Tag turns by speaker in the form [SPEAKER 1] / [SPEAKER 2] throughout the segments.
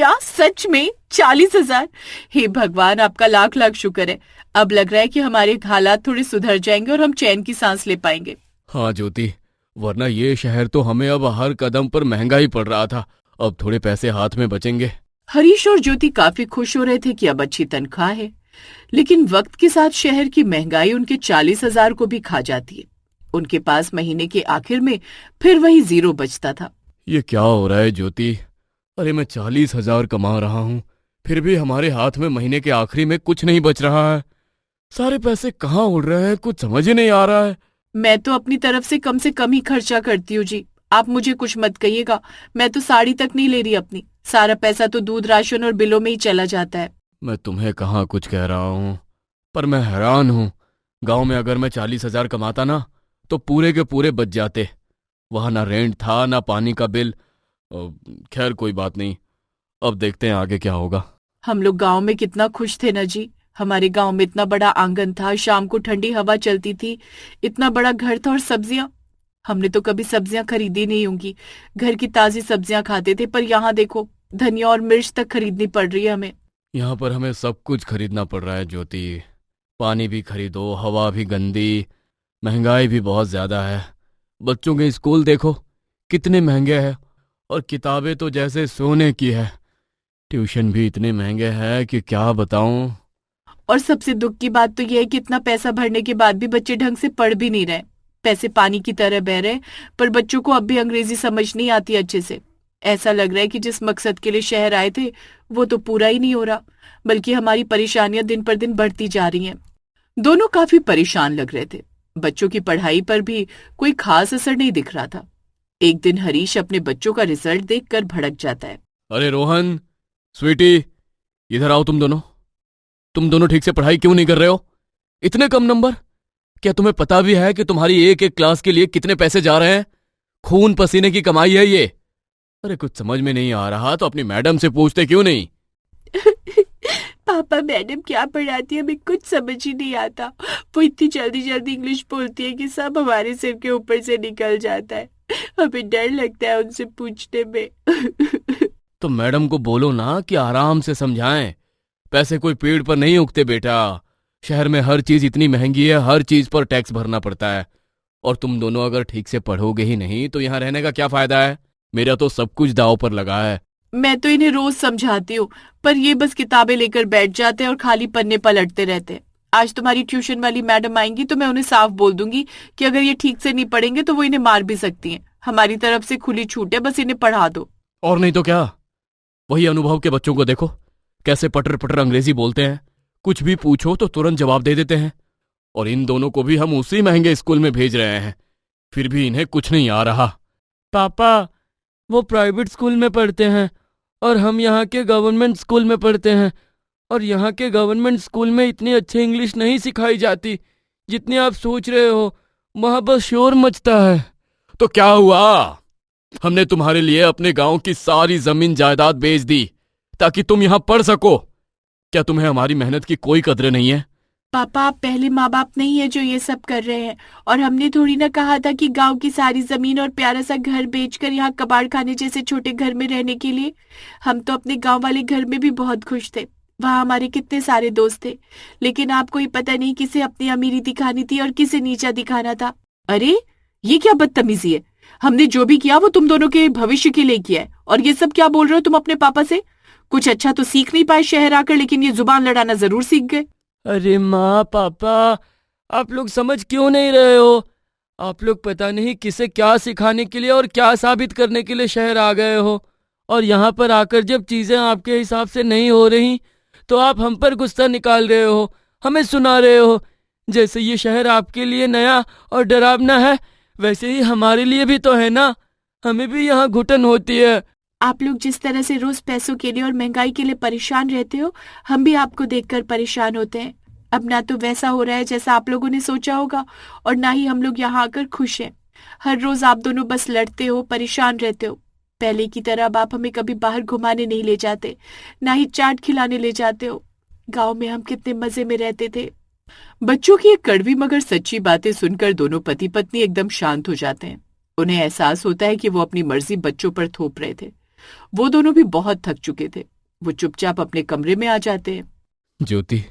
[SPEAKER 1] क्या सच में 40,000? हे भगवान, आपका लाख लाख शुक्र है। अब लग रहा है कि हमारे हालात थोड़े सुधर जाएंगे और हम चैन की सांस ले पाएंगे।
[SPEAKER 2] हाँ ज्योति, वरना ये शहर तो हमें अब हर कदम पर महंगा ही पड़ रहा था। अब थोड़े पैसे हाथ में बचेंगे।
[SPEAKER 1] हरीश और ज्योति काफी खुश हो रहे थे कि अब अच्छी तनख्वाह है, लेकिन वक्त के साथ शहर की महंगाई उनके 40,000 को भी खा जाती है। उनके पास महीने के आखिर में फिर वही जीरो बचता था।
[SPEAKER 2] ये क्या हो रहा है ज्योति? अरे मैं 40,000 कमा रहा हूँ, फिर भी हमारे हाथ में महीने के आखिरी में कुछ नहीं बच रहा है। सारे पैसे कहाँ उड़ रहे हैं, कुछ समझ ही नहीं आ रहा है।
[SPEAKER 1] मैं तो अपनी तरफ से कम ही खर्चा करती हूँ जी। आप मुझे कुछ मत कहिएगा, मैं तो साड़ी तक नहीं ले रही अपनी। सारा पैसा तो दूध, राशन और बिलों में ही चला जाता है।
[SPEAKER 2] मैं तुम्हें कहाँ कुछ कह रहा हूँ, पर मैं हैरान हूँ। गांव में अगर मैं 40,000 कमाता ना, तो पूरे के पूरे बच जाते। वहां ना रेंट था, ना पानी का बिल। खैर कोई बात नहीं, अब देखते हैं आगे क्या होगा।
[SPEAKER 1] हम लोग गांव में कितना खुश थे ना जी। हमारे गांव में इतना बड़ा आंगन था, शाम को ठंडी हवा चलती थी, इतना बड़ा घर था और सब्जियां। हमने तो कभी सब्जियां खरीदी नहीं होंगी, घर की ताजी सब्जियां खाते थे। पर यहाँ देखो, धनिया और मिर्च तक खरीदनी पड़ रही है हमें।
[SPEAKER 2] यहाँ पर हमें सब कुछ खरीदना पड़ रहा है ज्योति। पानी भी खरीदो, हवा भी गंदी, महंगाई भी बहुत ज्यादा है। बच्चों के स्कूल देखो कितने महंगे हैं, और किताबें तो जैसे सोने की है। ट्यूशन भी इतने महंगे हैं कि क्या बताऊं।
[SPEAKER 1] और सबसे दुख की बात तो यह है कि इतना पैसा भरने के बाद भी बच्चे ढंग से पढ़ भी नहीं रहे। पैसे पानी की तरह बह रहे, पर बच्चों को अब भी अंग्रेजी समझ नहीं आती अच्छे से। ऐसा लग रहा है कि जिस मकसद के लिए शहर आए थे वो तो पूरा ही नहीं हो रहा, बल्कि हमारी परेशानियां दिन पर दिन बढ़ती जा रही हैं। दोनों काफी परेशान लग रहे थे। बच्चों की पढ़ाई पर भी कोई खास असर नहीं दिख रहा था। एक दिन हरीश अपने बच्चों का रिजल्ट देखकर भड़क जाता है।
[SPEAKER 2] अरे रोहन, स्वीटी, इधर आओ। तुम दोनों ठीक से पढ़ाई क्यों नहीं कर रहे हो? इतने कम नंबर! क्या तुम्हें पता भी है कि तुम्हारी एक एक क्लास के लिए कितने पैसे जा रहे हैं? खून पसीने की कमाई है ये। अरे कुछ समझ में नहीं आ रहा तो अपनी मैडम से पूछते क्यों नहीं?
[SPEAKER 1] पापा, मैडम क्या पढ़ाती है हमें कुछ समझ ही नहीं आता। वो इतनी जल्दी जल्दी इंग्लिश बोलती है कि सब हमारे सिर के ऊपर से निकल जाता है। हमें डर लगता है उनसे पूछने में।
[SPEAKER 2] तो मैडम को बोलो ना कि आराम से समझाएं। पैसे कोई पेड़ पर नहीं उगते बेटा। शहर में हर चीज इतनी महंगी है, हर चीज पर टैक्स भरना पड़ता है। और तुम दोनों अगर ठीक से पढ़ोगे ही नहीं तो यहाँ रहने का क्या फायदा है? मेरा तो सब कुछ दांव पर लगा है।
[SPEAKER 1] मैं तो इन्हें रोज समझाती हूँ, पर ये बस किताबें लेकर बैठ जाते हैं और खाली पन्ने पलटते रहते हैं। आज तुम्हारी ट्यूशन वाली मैडम आएंगी तो मैं उन्हें साफ बोल दूंगी कि अगर ये ठीक से नहीं पढ़ेंगे तो वो इन्हें मार भी सकती हैं। हमारी तरफ से खुली छूट है, बस इन्हें पढ़ा दो।
[SPEAKER 2] और नहीं तो क्या। वही अनुभव के बच्चों को देखो, कैसे पटर पटर अंग्रेजी बोलते हैं। कुछ भी पूछो तो तुरंत जवाब दे देते हैं। और इन दोनों को भी हम उसी महंगे स्कूल में भेज रहे हैं, फिर भी इन्हें कुछ नहीं आ रहा। पापा, वो प्राइवेट स्कूल में पढ़ते हैं और हम यहाँ के गवर्नमेंट स्कूल में पढ़ते हैं, और यहाँ के गवर्नमेंट स्कूल में इतनी अच्छी इंग्लिश नहीं सिखाई जाती जितनी आप सोच रहे हो। वहाँ बस शोर मचता है। तो क्या हुआ? हमने तुम्हारे लिए अपने गांव की सारी जमीन जायदाद बेच दी ताकि तुम यहाँ पढ़ सको। क्या तुम्हें हमारी मेहनत की कोई कदर नहीं है?
[SPEAKER 1] पापा, आप पहले माँ बाप नहीं है जो ये सब कर रहे हैं। और हमने थोड़ी ना कहा था कि गांव की सारी जमीन और प्यारा सा घर बेचकर यहाँ कबाड़ खाने जैसे छोटे घर में रहने के लिए। हम तो अपने गांव वाले घर में भी बहुत खुश थे, वहाँ हमारे कितने सारे दोस्त थे। लेकिन आपको ही पता नहीं किसे अपनी अमीरी दिखानी थी और किसे नीचा दिखाना था। अरे ये क्या बदतमीजी है! हमने जो भी किया वो तुम दोनों के भविष्य के लिए किया है, और ये सब क्या बोल रहे हो तुम अपने पापा से? कुछ अच्छा तो सीख नहीं पाए शहर आकर, लेकिन ये जुबान लड़ाना जरूर सीख गए।
[SPEAKER 2] अरे माँ पापा, आप लोग समझ क्यों नहीं रहे हो? आप लोग पता नहीं किसे क्या सिखाने के लिए और क्या साबित करने के लिए शहर आ गए हो, और यहाँ पर आकर जब चीजें आपके हिसाब से नहीं हो रही तो आप हम पर गुस्सा निकाल रहे हो, हमें सुना रहे हो। जैसे ये शहर आपके लिए नया और डरावना है, वैसे ही हमारे लिए भी तो है ना। हमें भी यहाँ घुटन होती है।
[SPEAKER 1] आप लोग जिस तरह से रोज पैसों के लिए और महंगाई के लिए परेशान रहते हो, हम भी आपको देखकर परेशान होते हैं। अब ना तो वैसा हो रहा है जैसा आप लोगों ने सोचा होगा, और ना ही हम लोग यहाँ आकर खुश हैं। हर रोज आप दोनों बस लड़ते हो, परेशान रहते हो। पहले की तरह अब आप हमें कभी बाहर घुमाने नहीं ले जाते, ना ही चाट खिलाने ले जाते हो। गाँव में हम कितने मजे में रहते थे। बच्चों की ये कड़वी मगर सच्ची बातें सुनकर दोनों पति पत्नी एकदम शांत हो जाते हैं। उन्हें एहसास होता है कि वो अपनी मर्जी बच्चों पर थोप रहे थे। वो दोनों भी बहुत थक चुके थे। वो चुपचाप अपने कमरे में आ जाते हैं।
[SPEAKER 2] ज्योति,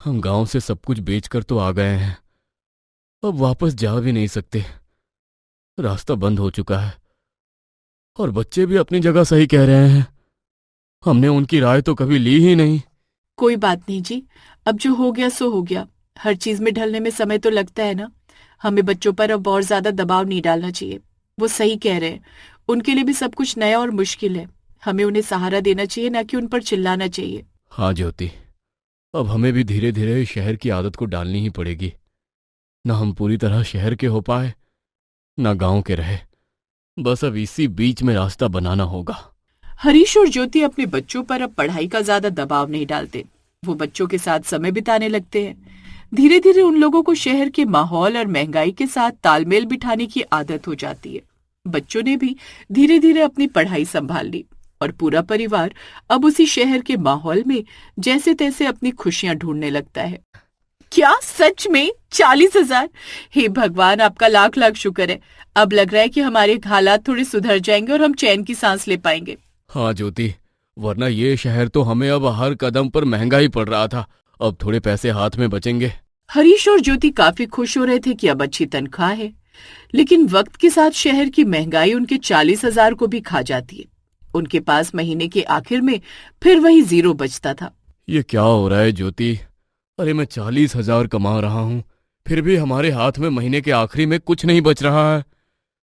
[SPEAKER 2] हम गांव से सब कुछ बेचकर तो आ गए हैं, अब वापस जा भी नहीं सकते। रास्ता बंद हो चुका है और बच्चे भी अपनी जगह सही कह रहे हैं। हमने उनकी राय तो कभी ली ही नहीं।
[SPEAKER 1] कोई बात नहीं जी, अब जो हो गया सो हो गया। हर चीज में ढलने में समय तो लगता है ना। हमें बच्चों पर अब और ज्यादा दबाव नहीं डालना चाहिए। वो सही कह रहे हैं, उनके लिए भी सब कुछ नया और मुश्किल है। हमें उन्हें सहारा देना चाहिए, ना कि उन पर चिल्लाना चाहिए।
[SPEAKER 2] हाँ ज्योति, अब हमें भी धीरे धीरे शहर की आदत को डालनी ही पड़ेगी। ना हम पूरी तरह शहर के हो पाए, ना गांव के रहे। बस अब इसी बीच में रास्ता बनाना होगा।
[SPEAKER 1] हरीश और ज्योति अपने बच्चों पर अब पढ़ाई का ज्यादा दबाव नहीं डालते। वो बच्चों के साथ समय बिताने लगते हैं। धीरे धीरे उन लोगों को शहर के माहौल और महंगाई के साथ तालमेल बिठाने की आदत हो जाती है। बच्चों ने भी धीरे धीरे अपनी पढ़ाई संभाल ली और पूरा परिवार अब उसी शहर के माहौल में जैसे तैसे अपनी खुशियां ढूंढने लगता है। क्या सच में 40,000? हे भगवान, आपका लाख लाख शुक्र है। अब लग रहा है कि हमारे हालात थोड़े सुधर जाएंगे और हम चैन की सांस ले पाएंगे।
[SPEAKER 2] हाँ ज्योति, वरना ये शहर तो हमें अब हर कदम पर महंगा ही पड़ रहा था। अब थोड़े पैसे हाथ में बचेंगे।
[SPEAKER 1] हरीश और ज्योति काफी खुश हो रहे थे कि अब अच्छी तनख्वाह है, लेकिन वक्त के साथ शहर की महंगाई उनके 40,000 को भी खा जाती है। उनके पास महीने के आखिर में फिर वही जीरो बचता था।
[SPEAKER 2] ये क्या हो रहा है ज्योति? अरे मैं 40,000 कमा रहा हूँ, फिर भी हमारे हाथ में महीने के आखिरी में कुछ नहीं बच रहा है।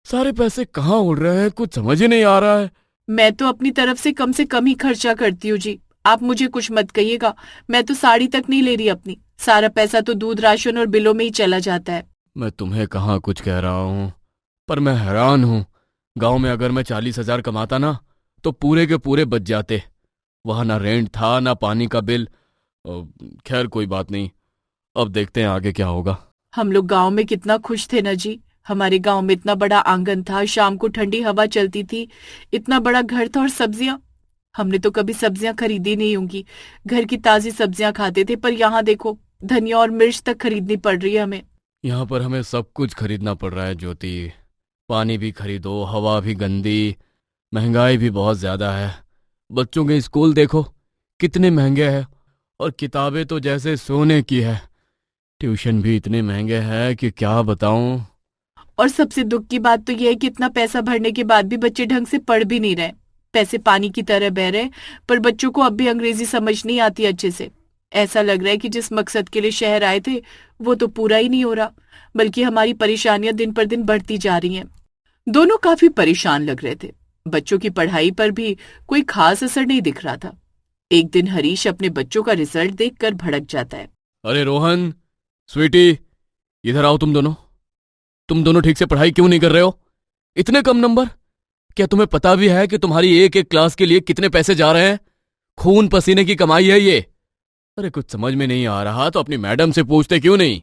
[SPEAKER 2] सारे पैसे कहाँ उड़ रहे हैं, कुछ समझ ही नहीं आ रहा है।
[SPEAKER 1] मैं तो अपनी तरफ से कम ही खर्चा करती हूँ जी। आप मुझे कुछ मत कहिएगा। मैं तो साड़ी तक नहीं ले रही अपनी। सारा पैसा तो दूध, राशन और बिलों में ही चला जाता है।
[SPEAKER 2] मैं तुम्हें कहाँ कुछ कह रहा हूँ, पर मैं हैरान हूँ। गांव में अगर मैं 40,000 कमाता ना, तो पूरे के पूरे बच जाते। वहां ना रेंट था, ना पानी का बिल। खैर कोई बात नहीं, अब देखते हैं आगे क्या होगा।
[SPEAKER 1] हम लोग गांव में कितना खुश थे ना जी। हमारे गांव में इतना बड़ा आंगन था, शाम को ठंडी हवा चलती थी, इतना बड़ा घर था और सब्जियां। हमने तो कभी सब्जियां खरीदी नहीं होंगी। घर की ताजी सब्जियां खाते थे, पर यहाँ देखो, धनिया और मिर्च तक खरीदनी पड़ रही है हमें।
[SPEAKER 2] यहाँ पर हमें सब कुछ खरीदना पड़ रहा है ज्योति। पानी भी खरीदो, हवा भी गंदी, महंगाई भी बहुत ज्यादा है। बच्चों के स्कूल देखो कितने महंगे हैं, और किताबें तो जैसे सोने की है। ट्यूशन भी इतने महंगे हैं कि क्या बताऊं।
[SPEAKER 1] और सबसे दुख की बात तो यह है कि इतना पैसा भरने के बाद भी बच्चे ढंग से पढ़ भी नहीं रहे। पैसे पानी की तरह बह रहे, पर बच्चों को अब भी अंग्रेजी समझ नहीं आती अच्छे से। ऐसा लग रहा है कि जिस मकसद के लिए शहर आए थे वो तो पूरा ही नहीं हो रहा, बल्कि हमारी परेशानियां दिन पर दिन बढ़ती जा रही हैं। दोनों काफी परेशान लग रहे थे। बच्चों की पढ़ाई पर भी कोई खास असर नहीं दिख रहा था। एक दिन हरीश अपने बच्चों का रिजल्ट देखकर भड़क जाता है।
[SPEAKER 2] अरे रोहन, स्वीटी, इधर आओ। तुम दोनों ठीक से पढ़ाई क्यों नहीं कर रहे हो? इतने कम नंबर? क्या तुम्हें पता भी है कि तुम्हारी एक एक क्लास के लिए कितने पैसे जा रहे हैं? खून पसीने की कमाई है ये। अरे कुछ समझ में नहीं आ रहा तो अपनी मैडम से पूछते क्यों नहीं?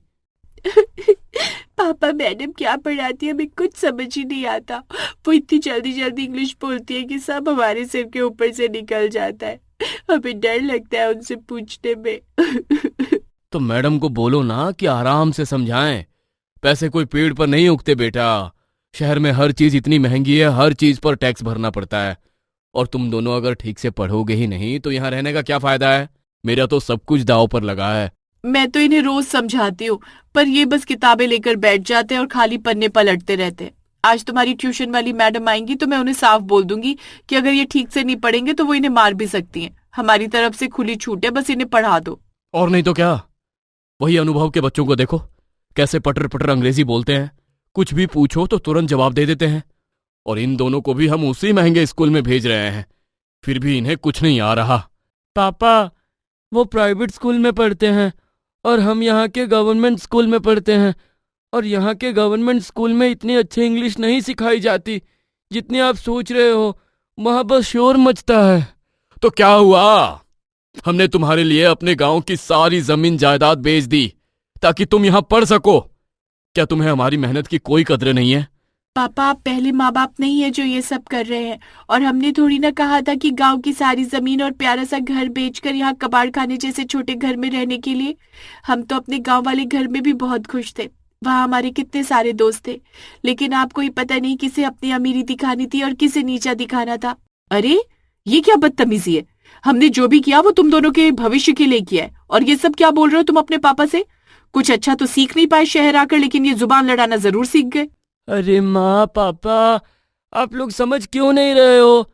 [SPEAKER 1] पापा, मैडम क्या पढ़ाती है हमें कुछ समझ ही नहीं आता। वो इतनी जल्दी जल्दी इंग्लिश बोलती है कि सब हमारे सिर के ऊपर से निकल जाता है। हमें डर लगता है उनसे पूछने में।
[SPEAKER 2] तो मैडम को बोलो ना कि आराम से समझाएं। पैसे कोई पेड़ पर नहीं उगते बेटा। शहर में हर चीज इतनी महंगी है, हर चीज पर टैक्स भरना पड़ता है। और तुम दोनों अगर ठीक से पढ़ोगे ही नहीं तो यहाँ रहने का क्या फायदा है? मेरा तो सब कुछ दांव पर लगा है।
[SPEAKER 1] मैं तो इन्हें रोज समझाती हूँ, पर ये बस किताबें लेकर बैठ जाते हैं और खाली पन्ने पलटते रहते हैं। आज तुम्हारी ट्यूशन वाली मैडम आएंगी तो मैं उन्हें साफ बोल दूंगी कि अगर ये ठीक से नहीं पढ़ेंगे तो वो इन्हें मार भी सकती हैं। हमारी तरफ से खुली छूट है, बस इन्हें पढ़ा दो।
[SPEAKER 2] और नहीं तो क्या। वही अनुभव के बच्चों को देखो, कैसे पटर पटर अंग्रेजी बोलते हैं। कुछ भी पूछो तो तुरंत जवाब दे देते हैं। और इन दोनों को भी हम उसी महंगे स्कूल में भेज रहे हैं, फिर भी इन्हें कुछ नहीं आ रहा। पापा, वो प्राइवेट स्कूल में पढ़ते हैं और हम यहाँ के गवर्नमेंट स्कूल में पढ़ते हैं, और यहाँ के गवर्नमेंट स्कूल में इतनी अच्छी इंग्लिश नहीं सिखाई जाती जितनी आप सोच रहे हो। वहाँ बस शोर मचता है। तो क्या हुआ? हमने तुम्हारे लिए अपने गांव की सारी जमीन जायदाद बेच दी ताकि तुम यहाँ पढ़ सको। क्या तुम्हें हमारी मेहनत की कोई कद्र नहीं है?
[SPEAKER 1] पापा, आप पहले माँ बाप नहीं है जो ये सब कर रहे हैं। और हमने थोड़ी ना कहा था कि गांव की सारी जमीन और प्यारा सा घर बेचकर यहाँ कबाड़ खाने जैसे छोटे घर में रहने के लिए। हम तो अपने गांव वाले घर में भी बहुत खुश थे। वहां हमारे कितने सारे दोस्त थे, लेकिन आपको ही पता नहीं किसे अपनी अमीरी दिखानी थी और किसे नीचा दिखाना था। अरे, ये क्या बदतमीजी है? हमने जो भी किया वो तुम दोनों के भविष्य के लिए किया है, और ये सब क्या बोल रहे हो तुम अपने पापा से? कुछ अच्छा तो सीख नहीं पाए शहर आकर, लेकिन ये जुबान लड़ाना जरूर सीख गए।
[SPEAKER 2] अरे माँ पापा, आप लोग समझ क्यों नहीं रहे हो?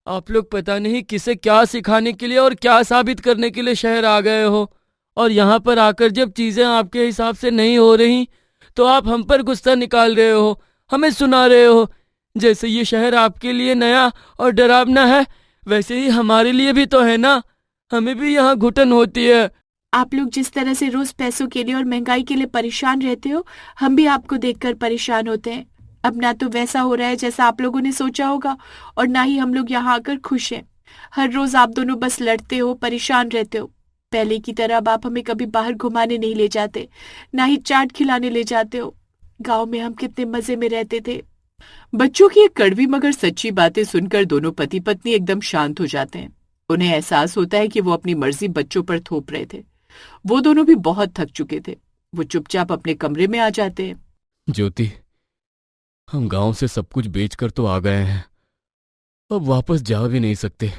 [SPEAKER 2] आप लोग पता नहीं किसे क्या सिखाने के लिए और क्या साबित करने के लिए शहर आ गए हो, और यहाँ पर आकर जब चीजें आपके हिसाब से नहीं हो रही तो आप हम पर गुस्सा निकाल रहे हो, हमें सुना रहे हो। जैसे ये शहर आपके लिए नया और डरावना है, वैसे ही हमारे लिए भी तो है ना। हमें भी यहाँ घुटन होती है।
[SPEAKER 1] आप लोग जिस तरह से रोज पैसों के लिए और महंगाई के लिए परेशान रहते हो, हम भी आपको देखकर परेशान होते हैं। अब ना तो वैसा हो रहा है जैसा आप लोगों ने सोचा होगा, और ना ही हम लोग यहाँ आकर खुश हैं। हर रोज आप दोनों बस लड़ते हो, परेशान रहते हो। पहले की तरह अब आप हमें कभी बाहर घुमाने नहीं ले जाते, ना ही चाट खिलाने ले जाते हो। गांव में हम कितने मजे में रहते थे। बच्चों की ये कड़वी मगर सच्ची बातें सुनकर दोनों पति पत्नी एकदम शांत हो जाते हैं। उन्हें एहसास होता है कि वो अपनी मर्जी बच्चों पर थोप रहे थे। वो दोनों भी बहुत थक चुके थे। वो चुपचाप अपने कमरे में आ जाते हैं।
[SPEAKER 2] ज्योति, हम गांव से सब कुछ बेचकर तो आ गए हैं, अब वापस जा भी नहीं सकते।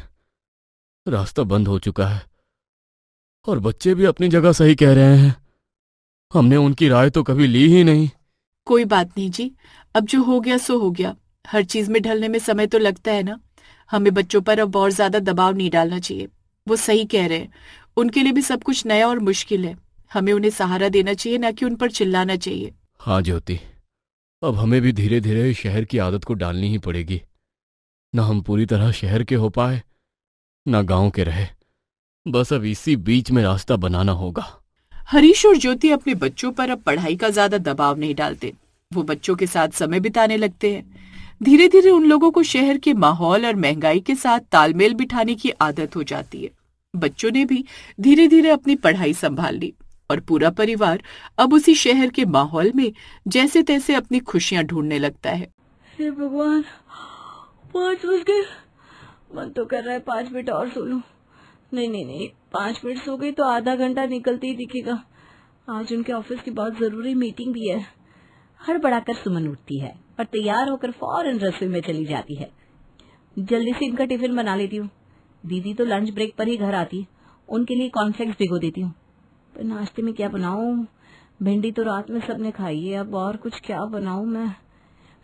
[SPEAKER 2] रास्ता बंद हो चुका है, और बच्चे भी अपनी जगह सही कह रहे हैं। हमने उनकी राय तो कभी ली ही नहीं।
[SPEAKER 1] कोई बात नहीं जी, अब जो हो गया सो हो गया। हर चीज में ढलने में समय तो लगता है ना। हमें बच्चों पर अब और ज्यादा दबाव नहीं डालना चाहिए। वो सही कह रहे हैं, उनके लिए भी सब कुछ नया और मुश्किल है। हमें उन्हें सहारा देना चाहिए, ना कि उन पर चिल्लाना चाहिए।
[SPEAKER 2] हाँ ज्योति, अब हमें भी धीरे धीरे शहर की आदत को डालनी ही पड़ेगी। ना हम पूरी तरह शहर के हो पाए, ना गांव के रहे। बस अब इसी बीच में रास्ता बनाना होगा।
[SPEAKER 1] हरीश और ज्योति अपने बच्चों पर अब पढ़ाई का ज्यादा दबाव नहीं डालते। वो बच्चों के साथ समय बिताने लगते हैं। धीरे धीरे उन लोगों को शहर के माहौल और महंगाई के साथ तालमेल बिठाने की आदत हो जाती है। बच्चों ने भी धीरे धीरे अपनी पढ़ाई संभाल ली, और पूरा परिवार अब उसी शहर के माहौल में जैसे तैसे अपनी खुशियां ढूंढने लगता है।
[SPEAKER 3] हे भगवान, 5 बज गए। मन तो कर रहा है 5 मिनट और सो लूं। नहीं नहीं नहीं, 5 मिनट सो गई तो आधा घंटा निकलते ही दिखेगा। आज उनके ऑफिस की बहुत जरूरी मीटिंग भी है। हड़बड़ाकर सुमन उठती है और तैयार होकर फौरन रसोई में चली जाती है। जल्दी से इनका टिफिन बना लेती हूँ। दीदी तो लंच ब्रेक पर ही घर आती है। उनके लिए कॉर्नफ्लेक्स भिगो देती हूँ। पर नाश्ते में क्या बनाऊं? भिंडी तो रात में सबने खाई है, अब और कुछ क्या बनाऊं मैं?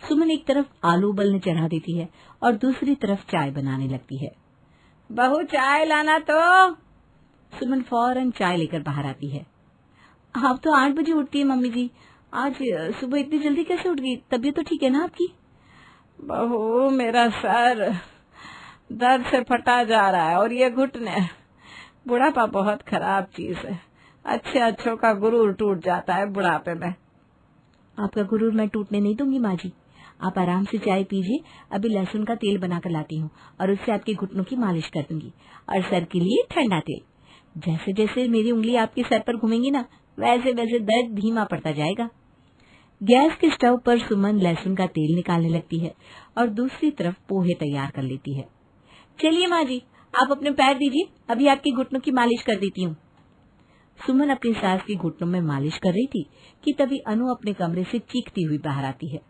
[SPEAKER 3] सुमन एक तरफ आलू उबलने चढ़ा देती है और दूसरी तरफ चाय बनाने लगती है। बहू, चाय लाना तो। सुमन फौरन चाय लेकर बाहर आती है। आप तो 8 बजे उठती है मम्मी जी, आज सुबह इतनी जल्दी कैसे उठ गई? तबीयत तो ठीक है ना आपकी? बहू, मेरा सर दर्द से फटा जा रहा है, और ये घुटने। बुढ़ापा बहुत खराब चीज है। अच्छे अच्छों का गुरूर टूट जाता है बुढ़ापे में। आपका गुरूर मैं टूटने नहीं दूंगी माँ जी। आप आराम से चाय पीजिए। अभी लहसुन का तेल बनाकर लाती हूँ और उससे आपके घुटनों की मालिश कर दूंगी। और सर के लिए ठंडा तेल। जैसे जैसे मेरी उंगली आपके सर पर घूमेंगी ना, वैसे वैसे दर्द धीमा पड़ता जाएगा। गैस के स्टोव पर सुमन लहसुन का तेल निकालने लगती है और दूसरी तरफ पोहे तैयार कर लेती है। चलिए माँ जी, आप अपने पैर दीजिए, अभी आपके घुटनों की मालिश कर देती हूँ। सुमन अपनी सास की घुटनों में मालिश कर रही थी कि तभी अनु अपने कमरे से चीखती हुई बाहर आती है।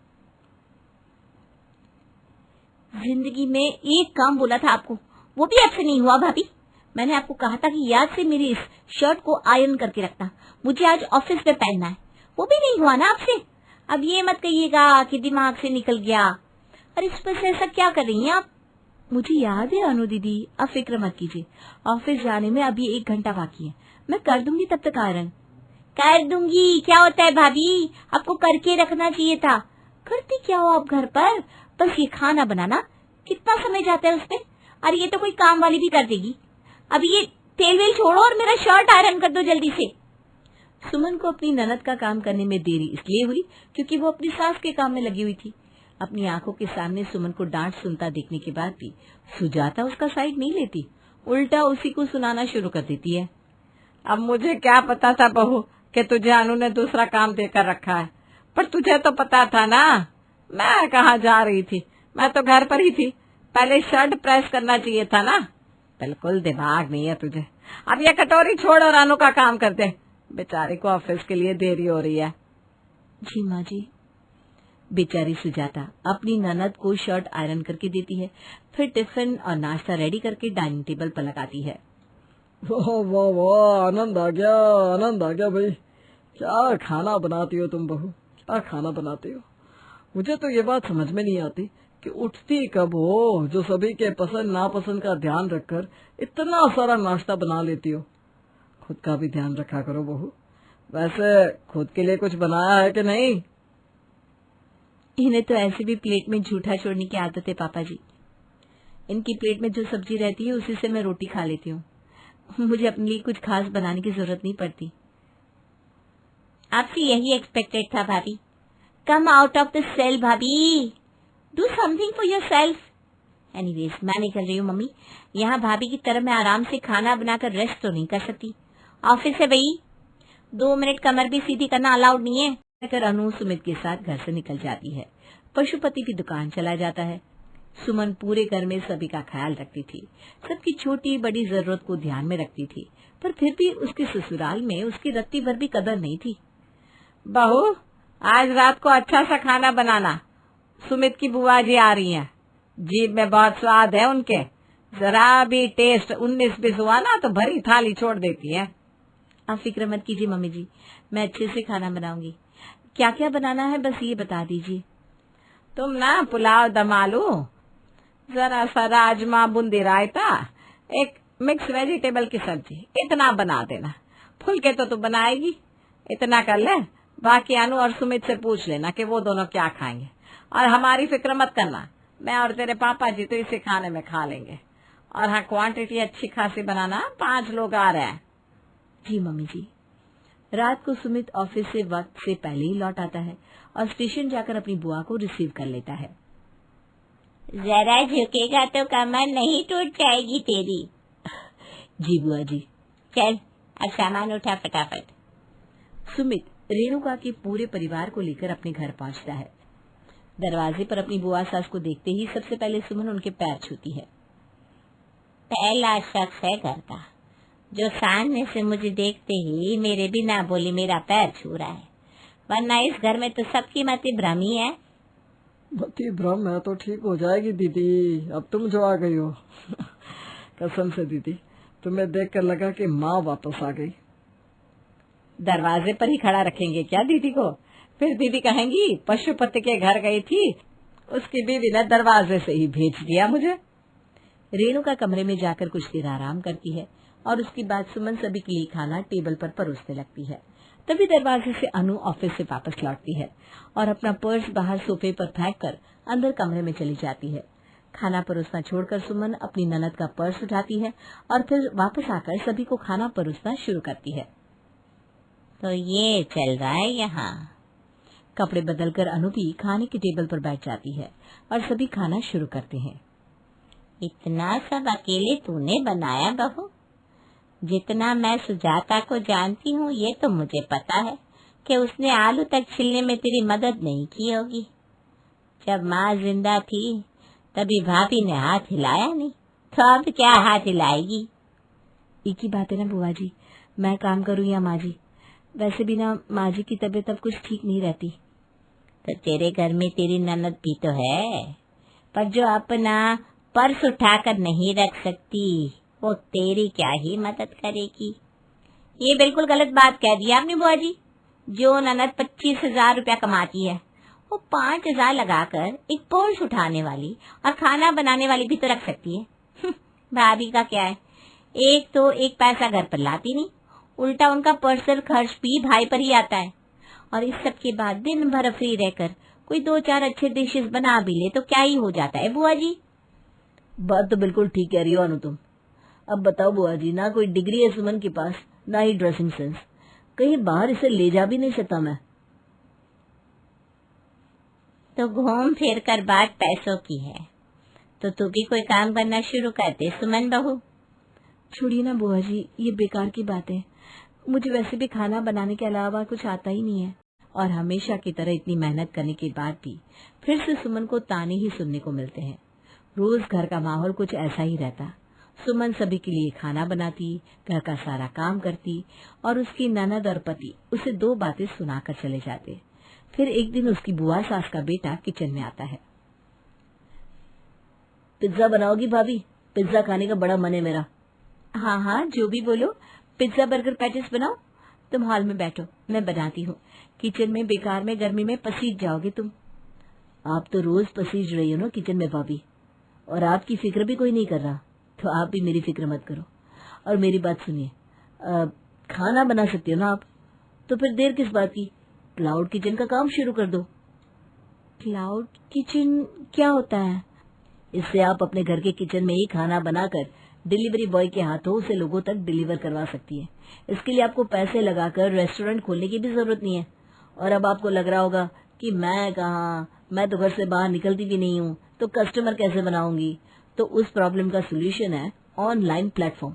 [SPEAKER 3] जिंदगी में एक काम बोला था आपको, वो भी आपसे नहीं हुआ भाभी। मैंने आपको कहा था कि याद से मेरी इस शर्ट को आयरन करके रखना, मुझे आज ऑफिस में पहनना है। वो भी नहीं हुआ ना आपसे। अब ये मत कहिएगा कि दिमाग से निकल गया। और इस पर से ऐसा क्या कर रही हैं आप? मुझे याद है अनु दीदी, आप फिक्र मत कीजिए। ऑफिस जाने में अभी 1 घंटा बाकी है, मैं कर दूंगी तब तक आयरन। कर दूंगी क्या होता है भाभी, आपको करके रखना चाहिए था। करती क्या हो आप घर पर? बस ये खाना बनाना, कितना समय जाता है उसमें? अरे ये तो कोई काम वाली भी कर देगी। अभी ये तेल वेल छोड़ो और मेरा शर्ट आयरन कर दो जल्दी से। सुमन को अपनी ननद का काम करने में देरी इसलिए हुई क्योंकि वो अपनी सास के काम में लगी हुई थी। अपनी आंखों के सामने सुमन को डांट सुनता देखने के बाद भी सुजाता उसका साइड नहीं लेती, उल्टा उसी को सुनाना शुरू कर देती है। अब मुझे क्या पता था बहू कि तुझे अनु ने दूसरा काम देकर रखा है, पर तुझे तो पता था ना। मैं कहाँ जा रही थी, मैं तो घर पर ही थी। पहले शर्ट प्रेस करना चाहिए था ना। बिल्कुल दिमाग नहीं है तुझे। अब ये कटोरी छोड़ और अनु का काम कर दे, बेचारे को ऑफिस के लिए देरी हो रही है। जी माँ जी। बेचारी सुजाता अपनी ननद को शर्ट आयरन करके देती है, फिर टिफिन और नाश्ता रेडी करके डाइनिंग टेबल पर लगाती है।
[SPEAKER 4] वाह वाह वाह, आनंद आ गया, आनंद आ गया भाई। क्या खाना बनाती हो तुम बहू, क्या खाना बनाती हो। मुझे तो ये बात समझ में नहीं आती कि उठती कब हो जो सभी के पसंद नापसंद का ध्यान रखकर इतना सारा नाश्ता बना लेती हो। खुद का भी ध्यान रखा करो बहू। वैसे खुद के लिए कुछ बनाया है कि नहीं?
[SPEAKER 3] इन्हें तो ऐसे भी प्लेट में झूठा छोड़ने की आदत है पापा जी। इनकी प्लेट में जो सब्जी रहती है उसी से मैं रोटी खा लेती हूँ। मुझे अपने लिए कुछ खास बनाने की जरूरत नहीं पड़ती। आपसे यही एक्सपेक्टेड था भाभी। Come out of the shell भाभी, do something for yourself. Anyways, मैं नहीं कर रही हूँ मम्मी। यहाँ भाभी की तरह मैं आराम से खाना बनाकर रेस्ट तो नहीं कर सकती। ऑफिस है भाई, 2 मिनट कमर भी सीधी करना अलाउड नहीं है। कहकर अनु सुमित के साथ घर से निकल जाती है। पशुपति की दुकान चला जाता है। सुमन पूरे घर में सभी का ख्याल रखती थी, सबकी छोटी बड़ी जरूरत को ध्यान में रखती थी, पर फिर भी उसके ससुराल में उसकी रत्ती भर भी कदर नहीं थी। बहू, आज रात को अच्छा सा खाना बनाना। सुमित की बुआ जी आ रही हैं, जीभ में बहुत स्वाद है उनके। जरा भी टेस्ट 19-20 हुआ ना तो भरी थाली छोड़ देती है। आप फिक्र मत कीजिए मम्मी जी, मैं अच्छे से खाना बनाऊंगी। क्या क्या बनाना है बस ये बता दीजिए। तुम ना पुलाव दम आलू, जरा सा राजमा बूंदी रायता, एक मिक्स वेजिटेबल की सब्जी, इतना बना देना। फुलके तो तू बनाएगी, इतना कर ले। बाकी अनु और सुमित से पूछ लेना कि वो दोनों क्या खाएंगे, और हमारी फिक्र मत करना, मैं और तेरे पापा जी तो इसे खाने में खा लेंगे। और हाँ, क्वांटिटी अच्छी खासी बनाना, 5 लोग आ रहे हैं। जी मम्मी जी। रात को सुमित ऑफिस से वक्त से पहले ही लौट आता है और स्टेशन जाकर अपनी बुआ को रिसीव कर लेता है। जरा झुकेगा तो कमर नहीं टूट जाएगी तेरी। जी बुआ जी। चल अब सामान उठा फटाफट। सुमित रेणुका के पूरे परिवार को लेकर अपने घर पहुंचता है। दरवाजे पर अपनी बुआ सास को देखते ही सबसे पहले सुमन उनके पैर छूती है। पहला शख्स है घर का जो सामने से मुझे देखते ही मेरे बिना बोले मेरा पैर छू रहा है, वरना इस घर में तो सबकी मति भ्रम ही है।
[SPEAKER 4] मती भ्रम है तो ठीक हो जाएगी दीदी, अब तुम जो आ गई हो। कसम से दीदी, तुम्हें देखकर लगा कि माँ वापस आ गई।
[SPEAKER 3] दरवाजे पर ही खड़ा रखेंगे क्या दीदी को? फिर दीदी कहेंगी पशुपति के घर गई थी, उसकी बीवी ने दरवाजे से ही भेज दिया मुझे। रेणुका कमरे में जाकर कुछ देर आराम करती है और उसके बाद सुमन सभी के लिए खाना टेबल पर परोसने लगती है। तभी दरवाजे से अनु ऑफिस से वापस लौटती है और अपना पर्स बाहर सोफे पर फेंक कर अंदर कमरे में चली जाती है। खाना परोसना छोड़कर सुमन अपनी ननद का पर्स उठाती है और फिर वापस आकर सभी को खाना परोसना शुरू करती है। तो ये चल रहा है यहाँ। कपड़े बदलकर अनु भी खाने के टेबल पर बैठ जाती है और सभी खाना शुरू करते हैं। इतना सब अकेले तूने बनाया बहू? जितना मैं सुजाता को जानती हूँ ये तो मुझे पता है कि उसने आलू तक छिलने में तेरी मदद नहीं की होगी। जब माँ जिंदा थी तभी भाभी ने हाथ हिलाया नहीं, तो अब क्या हाथ हिलाएगी? एक ही बात है ना बुआ जी, मैं काम करूँ या माँ जी? वैसे भी ना माँ जी की तबीयत अब कुछ ठीक नहीं रहती। तो तेरे घर में तेरी ननद भी तो है, पर जो अपना पर्स उठाकर नहीं रख सकती वो तेरी क्या ही मदद करेगी। ये बिल्कुल गलत बात कह दी आपने बुआ जी। जो ननद 25,000 रुपया कमाती है वो 5,000 लगाकर एक पर्स उठाने वाली और खाना बनाने वाली भी तो रख सकती है। भाभी का क्या है, एक तो एक पैसा घर पर लाती नहीं, उल्टा उनका पर्सनल खर्च भी भाई पर ही आता है। और इस सब के बाद दिन भर फ्री रहकर कोई 2-4 अच्छे डिशेस बना भी ले तो क्या ही हो जाता है बुआ जी।
[SPEAKER 4] बात तो बिल्कुल ठीक कह रही हो अनु तुम। अब बताओ बुआ जी, ना कोई डिग्री है सुमन के पास, ना ही ड्रेसिंग सेंस, कहीं बाहर इसे ले जा भी नहीं सकता मैं।
[SPEAKER 3] तो घूम फिर कर बात पैसों की है तो तू भी कोई काम करना शुरू कर दे सुमन बहू।
[SPEAKER 1] छोड़िए ना बुआ जी, ये बेकार की बात है। मुझे वैसे भी खाना बनाने के अलावा कुछ आता ही नहीं है।
[SPEAKER 3] और हमेशा की तरह इतनी मेहनत करने के बाद भी फिर से सुमन को ताने ही सुनने को मिलते हैं। रोज घर का माहौल कुछ ऐसा ही रहता। सुमन सभी के लिए खाना बनाती, घर का सारा काम करती और उसकी ननद और पति उसे 2 बातें सुनाकर चले जाते। फिर एक दिन उसकी बुआ सास का बेटा किचन में आता है।
[SPEAKER 5] पिज्जा बनाओगी भाभी? पिज्जा खाने का बड़ा मन है मेरा।
[SPEAKER 3] हाँ हाँ, जो भी बोलो। पिज्जा बर्गर पैटिस बनाओ। तुम हॉल में बैठो, मैं बनाती हूँ। किचन में बेकार में गर्मी में पसीज जाओगे तुम।
[SPEAKER 5] आप तो रोज पसीज रही हो ना किचन में भाभी, और आपकी फिक्र भी कोई नहीं कर रहा, तो आप भी मेरी फिक्र मत करो। और मेरी बात सुनिए, खाना बना सकती हो ना आप, तो फिर देर किस बात की, क्लाउड किचन का काम शुरू कर दो।
[SPEAKER 3] क्लाउड किचन क्या होता है?
[SPEAKER 5] इससे आप अपने घर के किचन में ही खाना बनाकर डिलीवरी बॉय के हाथों से लोगों तक डिलीवर करवा सकती है। इसके लिए आपको पैसे लगाकर रेस्टोरेंट खोलने की भी जरूरत नहीं है। और अब आपको लग रहा होगा कि मैं कहाँ, मैं तो घर से बाहर निकलती भी नहीं हूँ, तो कस्टमर कैसे बनाऊंगी। तो उस प्रॉब्लम का सोल्यूशन है ऑनलाइन प्लेटफॉर्म।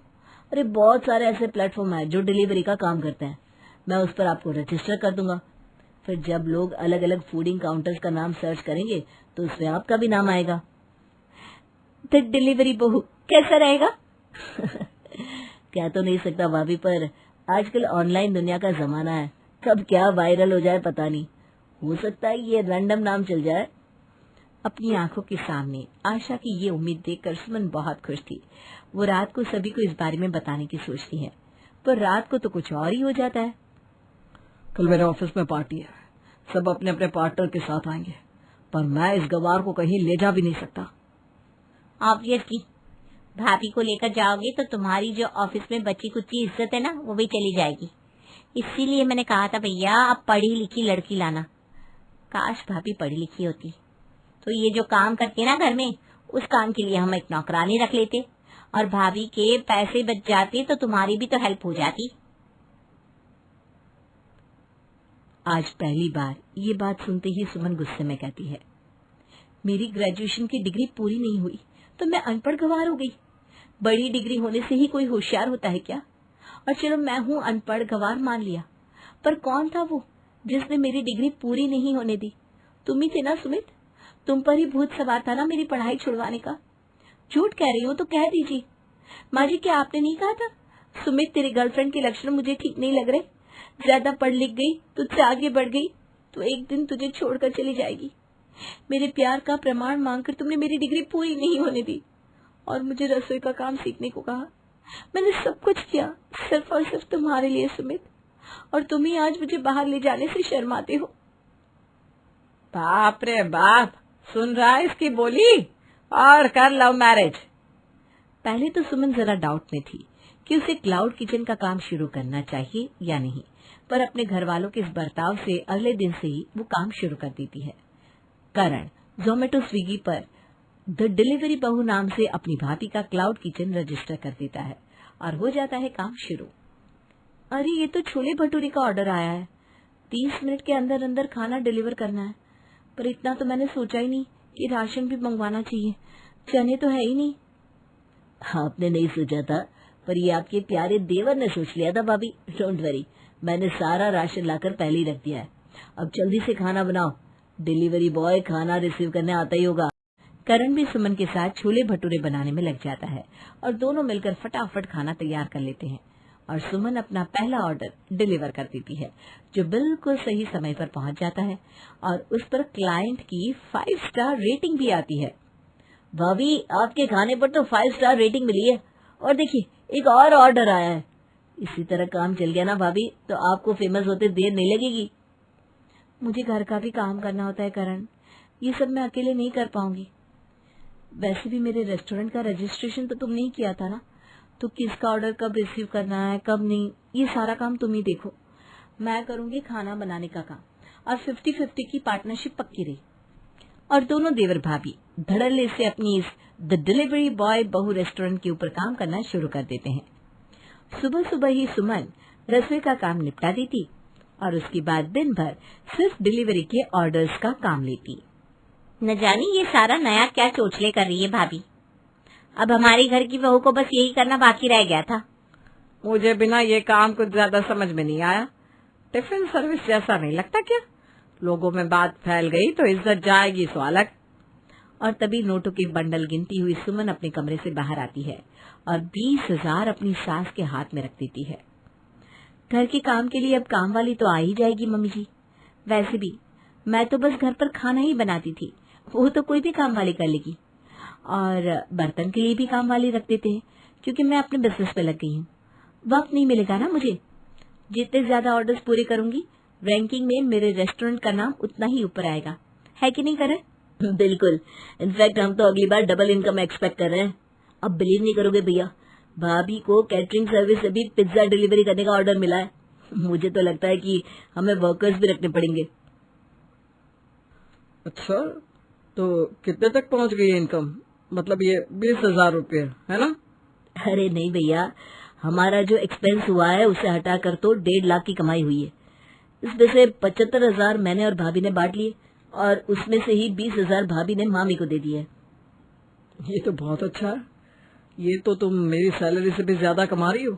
[SPEAKER 5] अरे बहुत सारे ऐसे प्लेटफॉर्म है जो डिलीवरी का काम करते हैं। मैं उस पर आपको रजिस्टर कर दूंगा। फिर जब लोग अलग अलग फूडिंग काउंटर्स का नाम सर्च करेंगे तो उसमें आपका भी नाम आएगा।
[SPEAKER 3] तो डिलीवरी बहू कैसा रहेगा?
[SPEAKER 5] क्या तो नहीं सकता भाभी, पर आजकल ऑनलाइन दुनिया का जमाना है, कब क्या वायरल हो जाए पता नहीं। हो सकता है ये रैंडम नाम चल जाए।
[SPEAKER 3] अपनी आंखों के सामने आशा की ये उम्मीद देखकर सुमन बहुत खुश थी। वो रात को सभी को इस बारे में बताने की सोचती है, पर रात को तो कुछ और ही हो जाता है।
[SPEAKER 4] कल मेरे ऑफिस में पार्टी है, सब अपने अपने पार्टनर के साथ आएंगे, पर मैं इस गवार को कहीं ले जा भी नहीं सकता।
[SPEAKER 3] ऑब्वियसली भाभी को लेकर जाओगे तो तुम्हारी जो ऑफिस में बची कुछ इज्जत है ना, वो भी चली जाएगी। इसीलिए मैंने कहा था भैया आप पढ़ी लिखी लड़की लाना। काश भाभी पढ़ी लिखी होती तो ये जो काम करती है ना घर में, उस काम के लिए हम एक नौकरानी रख लेते और भाभी के पैसे बच जाते तो तुम्हारी भी तो हेल्प हो जाती। आज पहली बार ये बात सुनते ही सुमन गुस्से में कहती है, मेरी ग्रेजुएशन की डिग्री पूरी नहीं हुई तो मैं अनपढ़ गंवार हो गई। बड़ी डिग्री होने से ही कोई होशियार होता है क्या? और चलो मैं हूँ अनपढ़ गंवार मान लिया, पर कौन था वो जिसने मेरी डिग्री पूरी नहीं होने दी? तुम ही थे ना सुमित? तुम पर ही भूत सवार था ना मेरी पढ़ाई छुड़वाने का। झूठ कह रही हो तो कह दीजिए। माँ जी क्या आपने नहीं कहा था सुमित तेरे गर्लफ्रेंड के लक्षण मुझे ठीक नहीं लग रहे, ज्यादा पढ़ लिख गई, तुझसे आगे बढ़ गई तो एक दिन तुझे छोड़कर चली जाएगी। मेरे प्यार का प्रमाण मांगकर तुमने मेरी डिग्री पूरी नहीं होने दी और मुझे रसोई का काम सीखने को कहा। मैंने सब कुछ किया सिर्फ और सिर्फ तुम्हारे लिए सुमित, और तुम ही आज मुझे बाहर ले जाने से शर्माते हो।
[SPEAKER 4] बाप रे बाप, सुन रहा है इसकी बोली? और कर लव मैरिज।
[SPEAKER 3] पहले तो सुमन जरा डाउट में थी कि उसे क्लाउड किचन का काम शुरू करना चाहिए या नहीं, पर अपने घर वालों के इस बर्ताव से अगले दिन से ही वो काम शुरू कर देती है। करण जोमेटो स्विगी पर द डिलीवरी बहू नाम से अपनी भाभी का क्लाउड किचन रजिस्टर कर देता है और हो जाता है काम शुरू। अरे ये तो छोले भटूरे का ऑर्डर आया है, 30 मिनट के अंदर अंदर खाना डिलीवर करना है। पर इतना तो मैंने सोचा ही नहीं कि राशन भी मंगवाना चाहिए, चने तो है ही नहीं।
[SPEAKER 5] आपने नहीं सोचा था, पर ये आपके प्यारे देवर ने सोच लिया था भाभी। डोंट वरी, मैंने सारा राशन लाकर पहले ही रख दिया है। अब जल्दी से खाना बनाओ, डिलीवरी बॉय खाना रिसीव करने आता ही होगा।
[SPEAKER 3] करण भी सुमन के साथ छोले भटूरे बनाने में लग जाता है और दोनों मिलकर फटाफट खाना तैयार कर लेते हैं और सुमन अपना पहला ऑर्डर डिलीवर कर देती है, जो बिल्कुल सही समय पर पहुंच जाता है और उस पर क्लाइंट की 5 स्टार रेटिंग भी आती है।
[SPEAKER 5] भाभी आपके खाने पर तो 5 स्टार रेटिंग मिली है, और देखिए एक और ऑर्डर आया है। इसी तरह काम चल गया ना भाभी, तो आपको फेमस होते देर नहीं लगेगी।
[SPEAKER 3] मुझे घर का भी काम करना होता है करण, ये सब मैं अकेले नहीं कर पाऊंगी। वैसे भी मेरे रेस्टोरेंट का रजिस्ट्रेशन तो तुमने ही किया था ना, तो किसका ऑर्डर कब रिसीव करना है कब नहीं, ये सारा काम तुम ही देखो। मैं करूंगी खाना बनाने का काम और 50-50 की पार्टनरशिप पक्की रही। और दोनों देवर भाभी धड़ल्ले से अपनी इस द डिलीवरी बॉय बहू रेस्टोरेंट के ऊपर काम करना शुरू कर देते हैं। सुबह सुबह ही सुमन रसोई का काम निपटा देती और उसके बाद दिन भर सिर्फ डिलीवरी के ऑर्डर्स का काम लेती। न जानी ये सारा नया क्या चोचले कर रही है भाभी। अब हमारे घर की बहू को बस यही करना बाकी रह गया था।
[SPEAKER 4] मुझे बिना ये काम कुछ ज्यादा समझ में नहीं आया। टिफिन सर्विस जैसा नहीं लगता क्या? लोगों में बात फैल गई तो इज्जत जाएगी सो अलग।
[SPEAKER 3] और तभी नोटों के बंडल गिनती हुई सुमन अपने कमरे से बाहर आती है और 20,000 अपनी सास के हाथ में रख देती है। घर के काम के लिए अब काम वाली तो आ ही जाएगी मम्मी जी। वैसे भी
[SPEAKER 5] मैं तो बस घर पर खाना ही बनाती थी, वो तो कोई भी काम वाली कर लेगी। और बर्तन के लिए भी काम वाली रख देते हैं, क्योंकि मैं अपने बिजनेस पे लग गई हूँ। वक्त नहीं मिलेगा ना मुझे। जितने ज्यादा ऑर्डर्स पूरे करूंगी, रैंकिंग में मेरे रेस्टोरेंट का नाम उतना ही ऊपर आएगा, है कि नहीं करण? बिल्कुल। इनफैक्ट हम तो अगली बार डबल इनकम एक्सपेक्ट कर रहे हैं। अब बिलीव नहीं करोगे भैया, भाभी को कैटरिंग सर्विस से भी पिज्जा डिलीवरी करने का ऑर्डर मिला है। मुझे तो लगता है कि हमें वर्कर्स भी रखने पड़ेंगे।
[SPEAKER 4] अच्छा, तो कितने तक पहुंच गई है इनकम? मतलब ये 20,000 रुपये है ना?
[SPEAKER 5] अरे नहीं भैया, हमारा जो एक्सपेंस हुआ है उसे हटाकर तो 1.5 लाख की कमाई हुई है। इसमें से 75,000 मैंने और भाभी ने बांट लिए, और उसमें से ही 20,000 भाभी ने मामी को दे दिए।
[SPEAKER 4] ये तो बहुत अच्छा है। ये तो तुम मेरी सैलरी से भी ज्यादा कमा रही हो।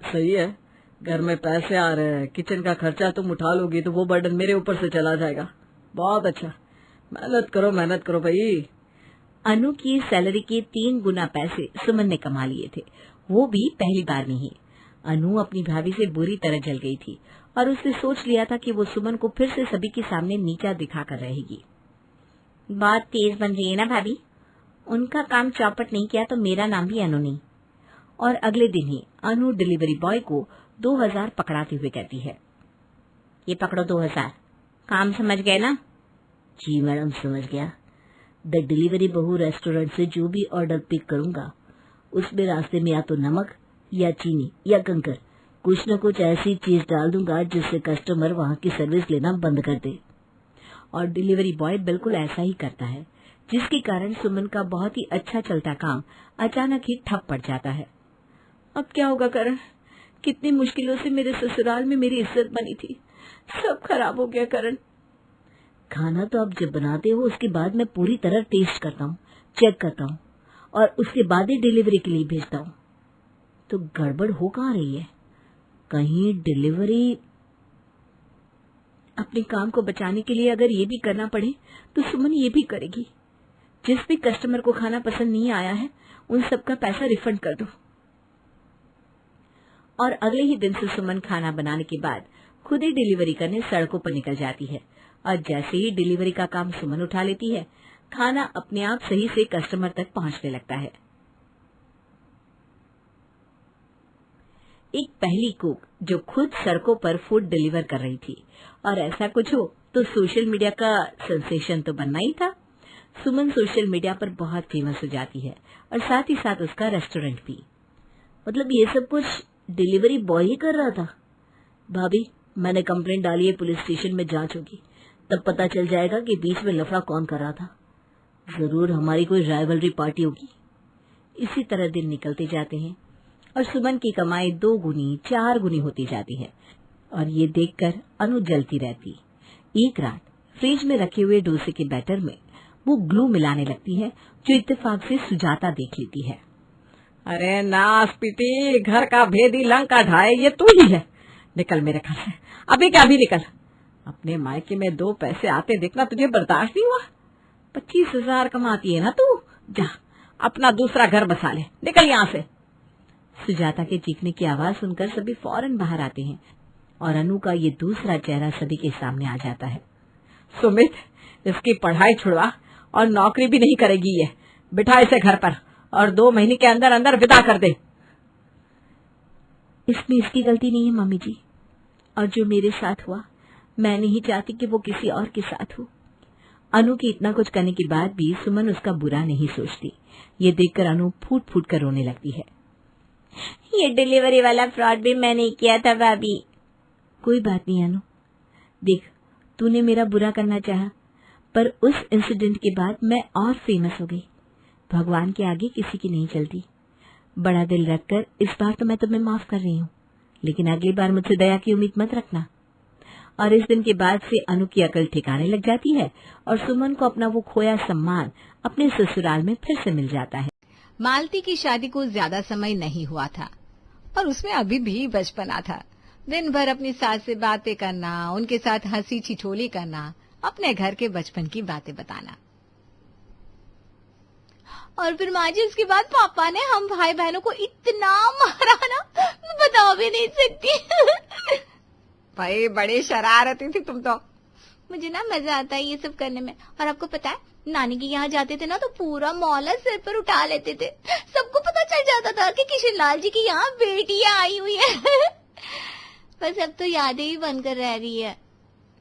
[SPEAKER 4] सही है, घर में पैसे आ रहे हैं, किचन का खर्चा तुम उठा लोगी तो वो बर्डन मेरे ऊपर से चला जाएगा। बहुत अच्छा, मेहनत करो भाई।
[SPEAKER 5] अनु की सैलरी के 3 गुना पैसे सुमन ने कमा लिए थे, वो भी पहली बार में ही। अनु अपनी भाभी से बुरी तरह जल गई थी और उसने सोच लिया था कि वो सुमन को फिर से सभी के सामने नीचा दिखाकर रहेगी। बहुत तेज बन रही है ना भाभी? उनका काम चौपट नहीं किया तो मेरा नाम भी अनु नहीं। और अगले दिन ही अनु डिलीवरी बॉय को 2,000 पकड़ाते हुए कहती है, ये पकड़ो 2,000। काम समझ गए ना? जी मैडम, समझ गया। द डिलीवरी बहू रेस्टोरेंट से जो भी ऑर्डर पिक करूंगा उसमें रास्ते में या तो नमक या चीनी या कंकर, कुछ न कुछ ऐसी चीज डाल दूंगा जिससे कस्टमर वहां की सर्विस लेना बंद कर दे। और डिलीवरी बॉय बिल्कुल ऐसा ही करता है, जिसके कारण सुमन का बहुत ही अच्छा चलता काम अचानक ही ठप पड़ जाता है। अब क्या होगा करण? कितनी मुश्किलों से मेरे ससुराल में मेरी इज्जत बनी थी, सब खराब हो गया करण। खाना तो आप जब बनाते हो उसके बाद मैं पूरी तरह टेस्ट करता हूँ, चेक करता हूँ, और उसके बाद ही डिलीवरी के लिए भेजता हूँ। तो गड़बड़ हो कहाँ रही है? कहीं डिलीवरी अपने काम को बचाने के लिए अगर ये भी करना पड़े तो सुमन ये भी करेगी। जिस भी कस्टमर को खाना पसंद नहीं आया है उन सबका पैसा रिफंड कर दो। और अगले ही दिन से सुमन खाना बनाने के बाद खुद ही डिलीवरी करने सड़कों पर निकल जाती है, और जैसे ही डिलीवरी का काम सुमन उठा लेती है, खाना अपने आप सही से कस्टमर तक पहुंचने लगता है। एक पहली कुक जो खुद सड़कों पर फूड डिलीवर कर रही थी, और ऐसा कुछ हो तो सोशल मीडिया का सेंसेशन तो बनना ही था। सुमन सोशल मीडिया पर बहुत फेमस हो जाती है, और साथ ही साथ उसका रेस्टोरेंट भी। मतलब ये सब कुछ डिलीवरी बॉय ही कर रहा था। भाभी, मैंने कंप्लेंट डाली है, पुलिस स्टेशन में जांच होगी, तब पता चल जाएगा कि बीच में लफड़ा कौन कर रहा था। जरूर हमारी कोई राइवलरी पार्टी होगी। इसी तरह दिन निकलते जाते हैं और सुमन की कमाई 2 गुनी 4 गुनी होती जाती है, और ये देखकर अनु जलती रहती। एक रात फ्रिज में रखे हुए डोसे के बैटर में वो ग्लू मिलाने लगती है, जो इत्तेफाक से सुजाता देख लेती है।
[SPEAKER 4] अरे नास पीटी, घर का भेदी लंका ढाए ये तू ही है। निकल मेरे घर से, अभी क्या, अभी निकल। अपने मायके में 2 पैसे आते देखना तुझे बर्दाश्त नहीं हुआ? 25,000 कमाती है ना तू, जा अपना दूसरा घर बसा ले, निकल यहाँ से।
[SPEAKER 5] सुजाता के चीखने की आवाज सुनकर सभी फौरन बाहर आते हैं, और अनु का ये दूसरा चेहरा सभी के सामने आ जाता है।
[SPEAKER 4] सुमित, इसकी पढ़ाई छुड़वा और नौकरी भी नहीं करेगी ये। बिठा इसे घर पर और 2 महीने के अंदर अंदर विदा कर दे।
[SPEAKER 5] इसमें इसकी गलती नहीं है मम्मी जी, और जो मेरे साथ हुआ मैं नहीं चाहती कि वो किसी और के साथ हो। अनु के इतना कुछ करने के बाद भी सुमन उसका बुरा नहीं सोचती। ये देखकर अनु फूट फूट कर रोने लगती है। ये डिलीवरी वाला फ्रॉड भी मैं नहीं किया था भाभी। कोई बात नहीं अनु, देख तूने मेरा बुरा करना चाहा, पर उस इंसिडेंट के बाद मैं और फेमस हो गई। भगवान के आगे किसी की नहीं चलती। बड़ा दिल रखकर इस बार तो मैं तुम्हें माफ कर रही हूँ, लेकिन अगली बार मुझसे दया की उम्मीद मत रखना। और इस दिन के बाद से अनु की अकल ठिकाने लग जाती है, और सुमन को अपना वो खोया सम्मान अपने ससुराल में फिर से मिल जाता है।
[SPEAKER 6] मालती की शादी को ज्यादा समय नहीं हुआ था, और उसमें अभी भी बचपना था। दिन भर अपनी सास से बातें करना, उनके साथ हंसी छिछोली करना, अपने घर के बचपन की बातें बताना। और फिर माँ जी उसके बाद पापा ने हम भाई बहनों को इतना मारा ना, बता भी नहीं सकती। भाई बड़े शरारती थी तुम तो। मुझे ना मजा आता है ये सब करने में। और आपको पता है, नानी के यहाँ जाते थे ना तो पूरा मोहल्ला सिर पर उठा लेते थे। सबको पता चल जाता था कि किशन लाल जी की यहाँ बेटियां आई हुई है। बस अब तो यादें ही बनकर रह रही है।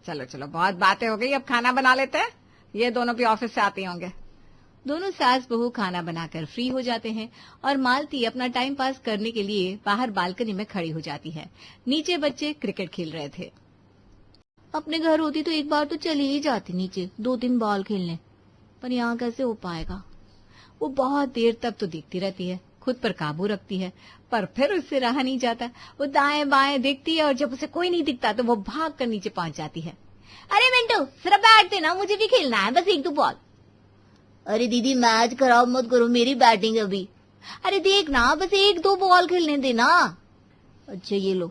[SPEAKER 7] चलो चलो, बहुत बातें हो गई, अब खाना बना लेते हैं। ये दोनों भी ऑफिस से आते होंगे।
[SPEAKER 6] दोनों सास बहू खाना बनाकर फ्री हो जाते हैं और मालती अपना टाइम पास करने के लिए बाहर बालकनी में खड़ी हो जाती है। नीचे बच्चे क्रिकेट खेल रहे थे। अपने घर होती तो एक बार तो चली ही जाती नीचे 2-3 बॉल खेलने, पर यहाँ कैसे हो पाएगा। वो बहुत देर तक तो देखती रहती है, खुद पर काबू रखती है, पर फिर उससे रहा नहीं जाता। वो दाएं बाएं देखती है और जब उसे कोई नहीं दिखता तो वो भाग कर नीचे पहुंच जाती है। अरे मिंटू, जरा बैट देना, मुझे भी खेलना है, बस 1-2 बॉल। अरे दीदी मैच खराब मत करो, मेरी बैटिंग अभी। अरे देख ना, बस 1-2 बॉल खेलने देना। अच्छा ये लो।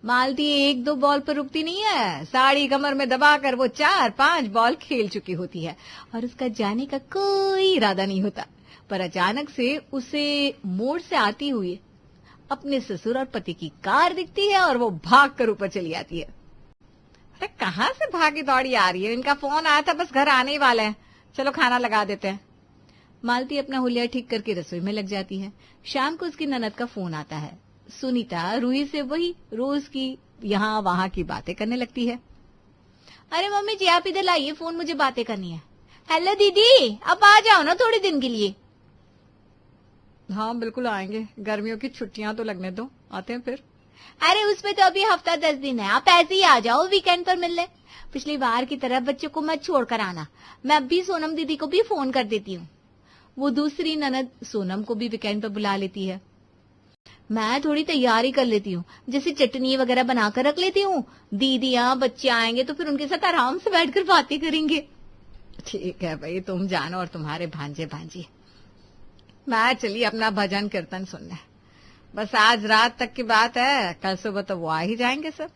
[SPEAKER 7] मालती 1-2 बॉल पर रुकती नहीं है, साड़ी कमर में दबाकर वो 4-5 बॉल खेल चुकी होती है और उसका जाने का कोई इरादा नहीं होता। पर अचानक से उसे मोड़ से आती हुई अपने ससुर और पति की कार दिखती है और वो भाग कर ऊपर चली आती है। अरे कहाँ से भागी दौड़ी आ रही है? इनका फोन आया था, बस घर आने ही वाले हैं। चलो खाना लगा देते हैं।
[SPEAKER 6] मालती अपना हुलिया ठीक करके रसोई में लग जाती है। शाम को उसकी ननद का फोन आता है। सुनीता रूही से वही रोज की यहाँ वहां की बातें करने लगती है। अरे मम्मी जी आप इधर लाइए फोन, मुझे बातें करनी है। हेलो दीदी, आप आ जाओ ना थोड़े दिन के लिए।
[SPEAKER 7] हाँ बिल्कुल आएंगे, गर्मियों की छुट्टियां तो लगने दो, आते हैं फिर।
[SPEAKER 6] अरे उसमें तो अभी हफ्ता 10 दिन है, आप ऐसे ही आ जाओ, वीकेंड पर मिल ले। पिछली बार की तरह बच्चों को मत छोड़ कर आना। मैं अब भी सोनम दीदी को भी फोन कर देती हूँ। वो दूसरी ननद सोनम को भी वीकेंड पर बुला लेती है। मैं थोड़ी तैयारी कर लेती हूँ, जैसे चटनी वगैरह बनाकर रख लेती हूँ। दीदियाँ बच्चे आएंगे तो फिर उनके साथ आराम से बैठकर बातें करेंगे।
[SPEAKER 7] ठीक है भाई, तुम जानो और तुम्हारे भांजे भांजी। मैं चली अपना भजन कीर्तन सुनने। बस आज रात तक की बात है, कल सुबह तो वो आ ही जाएंगे सब।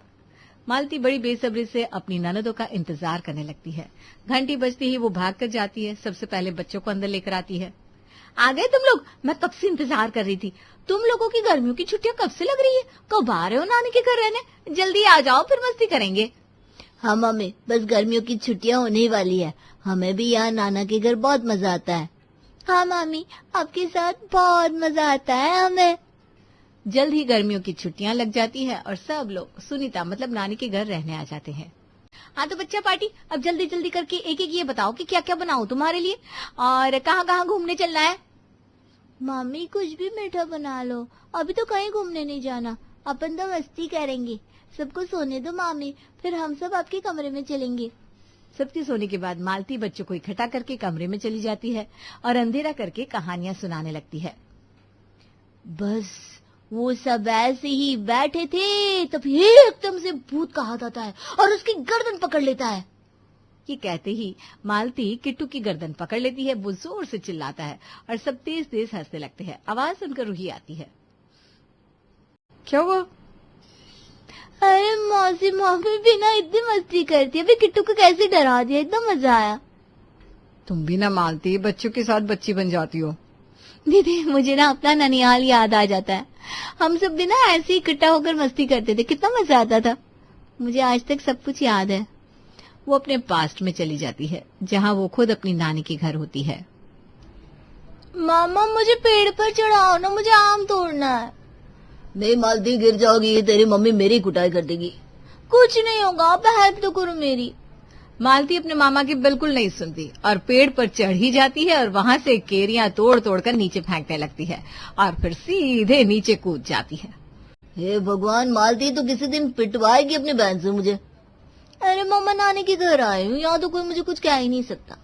[SPEAKER 6] मालती बड़ी बेसब्री से अपनी ननदों का इंतजार करने लगती है। घंटी बजती ही वो भाग कर जाती है। सबसे पहले बच्चों को अंदर लेकर आती है। आ गए तुम लोग? मैं कब से इंतजार कर रही थी। तुम लोगों की गर्मियों की छुट्टियां कब से लग रही है? कब आ रहे हो नानी के घर रहने? जल्दी आ जाओ, फिर मस्ती करेंगे।
[SPEAKER 5] हाँ मम्मी, बस गर्मियों की छुट्टियां होने ही वाली है। हमें भी यहाँ नाना के घर बहुत मजा आता है।
[SPEAKER 6] हाँ मामी, आपके साथ बहुत मजा आता है हमें। जल्द ही गर्मियों की छुट्टियां लग जाती है और सब लोग सुनीता मतलब नानी के घर रहने आ जाते हैं। हाँ तो बच्चा पार्टी, अब जल्दी जल्दी करके एक एक ये बताओ कि क्या क्या बनाऊं तुम्हारे लिए और कहाँ कहाँ घूमने चलना है।
[SPEAKER 5] मम्मी कुछ भी मीठा बना लो, अभी तो कहीं घूमने नहीं जाना, अपन तो मस्ती करेंगे। सबको सोने दो मामी, फिर हम सब आपके कमरे में चलेंगे।
[SPEAKER 6] सबके सोने के बाद मालती बच्चों को इकट्ठा करके कमरे में चली जाती है और अंधेरा करके कहानियां सुनाने लगती है।
[SPEAKER 5] बस वो सब ऐसे ही बैठे थे, तभी एकदम से भूत का हाथ आता है और उसकी गर्दन पकड़ लेता है।
[SPEAKER 6] ये कहते ही मालती किट्टू की गर्दन पकड़ लेती है। वो जोर से चिल्लाता है और सब तेज तेज हंसने लगते हैं। आवाज सुनकर रूही आती है।
[SPEAKER 7] क्या हुआ?
[SPEAKER 5] अरे मौसी, मम्मी भी ना इतनी मस्ती करती है, अभी किट्टू को कैसे डरा दिया, इतना मजा आया।
[SPEAKER 7] तुम भी ना मालती बच्चों के साथ बच्ची बन जाती हो।
[SPEAKER 5] दीदी मुझे ना अपना ननिहाल याद आ जाता है। हम सब भी ना ऐसे ही इकट्ठा होकर मस्ती करते थे, कितना मजा आता था। मुझे आज तक सब कुछ याद है।
[SPEAKER 6] वो अपने पास्ट में चली जाती है जहाँ वो खुद अपनी नानी के घर होती है।
[SPEAKER 5] मामा मुझे पेड़ पर चढ़ाओ ना, मुझे आम तोड़ना है।
[SPEAKER 8] नहीं मालती, गिर जाओगी, तेरी मम्मी मेरी कुटाई कर देगी।
[SPEAKER 5] कुछ नहीं होगा, आप हेल्प तो करो मेरी।
[SPEAKER 6] मालती अपने मामा की बिल्कुल नहीं सुनती और पेड़ पर चढ़ ही जाती है और वहां से केरियां तोड़ तोड़ कर नीचे फेंकने लगती है और फिर सीधे नीचे कूद जाती है।
[SPEAKER 8] हे भगवान, मालती तो किसी दिन पिटवाएगी अपनी बहन से मुझे।
[SPEAKER 5] अरे मामा नानी के घर आए हूँ, यहाँ तो कोई मुझे कुछ कह ही नहीं सकता।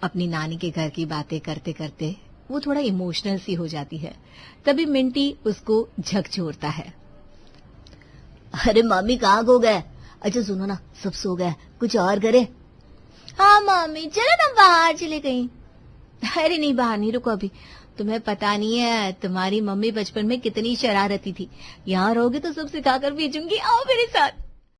[SPEAKER 6] अपनी नानी के घर की बातें करते करते वो थोड़ा इमोशनल सी हो जाती है। तभी मिंटी उसको झकझोरता है।
[SPEAKER 8] अरे मामी कहाँ खो गए? अच्छा सुनो ना, सब सो गए, कुछ और करे?
[SPEAKER 5] हाँ मामी, चलो ना बाहर चले कहीं।
[SPEAKER 6] अरे नहीं, बाहर नहीं, रुको अभी। तुम्हें पता नहीं है तुम्हारी मम्मी बचपन में कितनी शरारती थी। यहाँ रहोगे तो सब सिखाकर भेजूंगी, आओ मेरे साथ।